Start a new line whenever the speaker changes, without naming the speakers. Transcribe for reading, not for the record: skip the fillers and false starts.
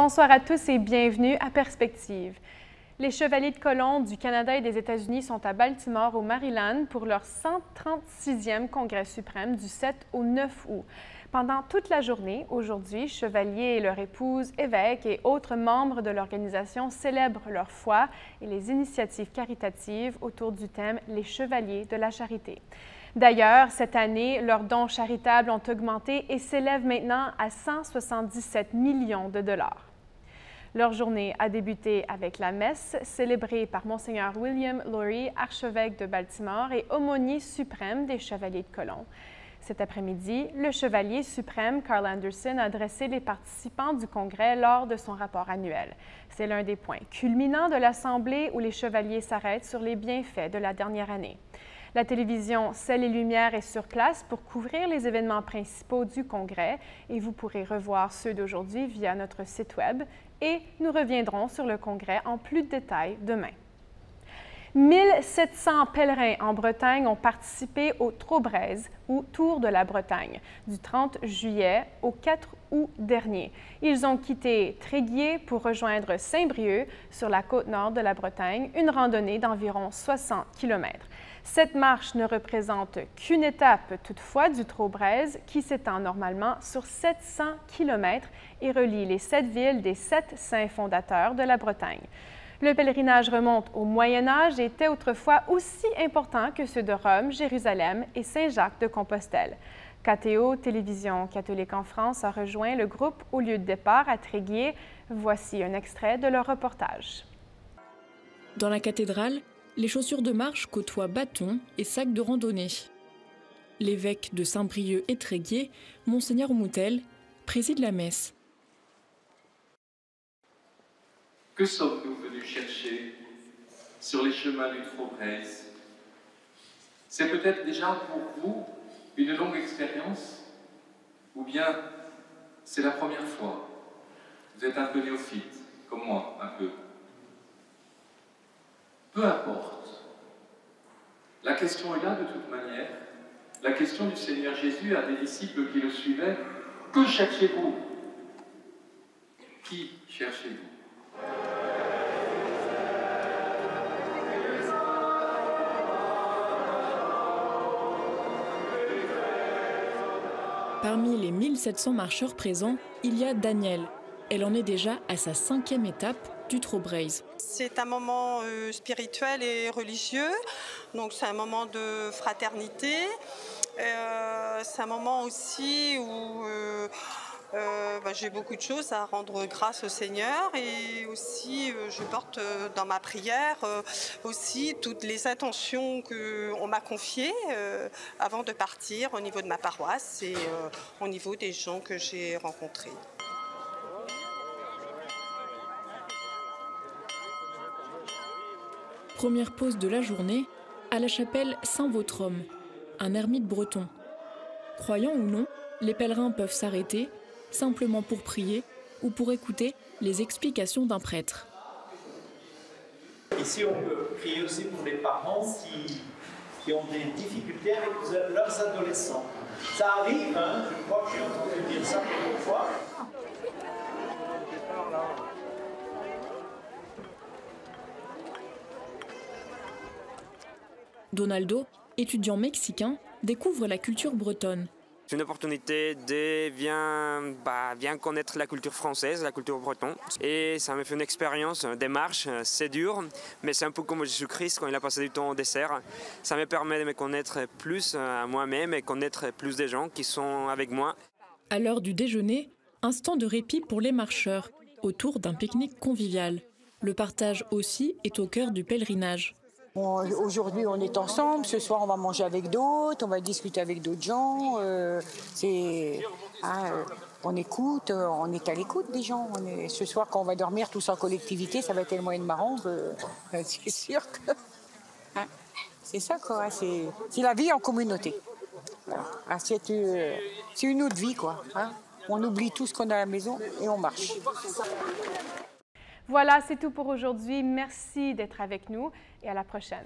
Bonsoir à tous et bienvenue à Perspective. Les Chevaliers de colon du Canada et des États-Unis sont à Baltimore, au Maryland, pour leur 136e Congrès suprême du 7 au 9 août. Pendant toute la journée, aujourd'hui, chevaliers et leur épouse, évêques et autres membres de l'organisation célèbrent leur foi et les initiatives caritatives autour du thème « Les Chevaliers de la Charité ». D'ailleurs, cette année, leurs dons charitables ont augmenté et s'élèvent maintenant à 177 millions de dollars. Leur journée a débuté avec la messe célébrée par Monseigneur William Lowry, archevêque de Baltimore et aumônier suprême des Chevaliers de colon. Cet après-midi, le chevalier suprême Carl Anderson a adressé les participants du Congrès lors de son rapport annuel. C'est l'un des points culminants de l'Assemblée où les chevaliers s'arrêtent sur les bienfaits de la dernière année. La télévision Ciel et Lumière est sur place pour couvrir les événements principaux du Congrès et vous pourrez revoir ceux d'aujourd'hui via notre site Web et nous reviendrons sur le Congrès en plus de détails demain. 1700 pèlerins en Bretagne ont participé au Trobraise, ou Tour de la Bretagne, du 30 juillet au 4 août dernier. Ils ont quitté Tréguier pour rejoindre Saint-Brieuc sur la côte nord de la Bretagne, une randonnée d'environ 60 km. Cette marche ne représente qu'une étape toutefois du Trobraise qui s'étend normalement sur 700 km et relie les 7 villes des 7 saints fondateurs de la Bretagne. Le pèlerinage remonte au Moyen Âge et était autrefois aussi important que ceux de Rome, Jérusalem et Saint-Jacques-de-Compostelle. KTO, Télévision catholique en France, a rejoint le groupe au lieu de départ à Tréguier. Voici un extrait de leur reportage.
Dans la cathédrale, les chaussures de marche côtoient bâtons et sacs de randonnée. L'évêque de Saint-Brieuc et Tréguier, Monseigneur Moutel, préside la messe.
Que sommes-nous venus chercher sur les chemins du Trobraise? C'est peut-être déjà pour vous une longue expérience, ou bien c'est la première fois. Vous êtes un peu néophyte, comme moi, un peu. Peu importe. La question est là de toute manière. La question du Seigneur Jésus à des disciples qui le suivaient. Que cherchez-vous? Qui cherchez-vous?
Parmi les 1700 marcheurs présents, il y a Danielle. Elle en est déjà à sa 5e étape du Trobraise.
C'est un moment spirituel et religieux, donc c'est un moment de fraternité. C'est un moment aussi où j'ai beaucoup de choses à rendre grâce au Seigneur et aussi je porte dans ma prière aussi toutes les intentions qu'on m'a confiées avant de partir au niveau de ma paroisse et au niveau des gens que j'ai rencontrés.
Première pause de la journée à la chapelle Saint-Vautrum, un ermite breton. Croyants ou non, les pèlerins peuvent s'arrêter simplement pour prier ou pour écouter les explications d'un prêtre.
Ici, on peut prier aussi pour les parents qui ont des difficultés avec leurs adolescents. Ça arrive, hein, je crois que j'ai entendu dire ça quelques fois.
Donaldo, étudiant mexicain, découvre la culture bretonne.
C'est une opportunité de bien connaître la culture française, la culture bretonne. Et ça me fait une expérience, des marches, c'est dur, mais c'est un peu comme Jésus-Christ quand il a passé du temps au désert. Ça me permet de me connaître plus à moi-même et connaître plus des gens qui sont avec moi.
À l'heure du déjeuner, instant de répit pour les marcheurs, autour d'un pique-nique convivial. Le partage aussi est au cœur du pèlerinage.
Aujourd'hui, on est ensemble. Ce soir, on va manger avec d'autres, on va discuter avec d'autres gens. On écoute, on est à l'écoute des gens. Ce soir, quand on va dormir tous en collectivité, ça va être tellement marrant que c'est sûr que... c'est ça, quoi. C'est la vie en communauté. Voilà. C'est une autre vie, quoi. On oublie tout ce qu'on a à la maison et on marche.
Voilà, c'est tout pour aujourd'hui. Merci d'être avec nous et à la prochaine.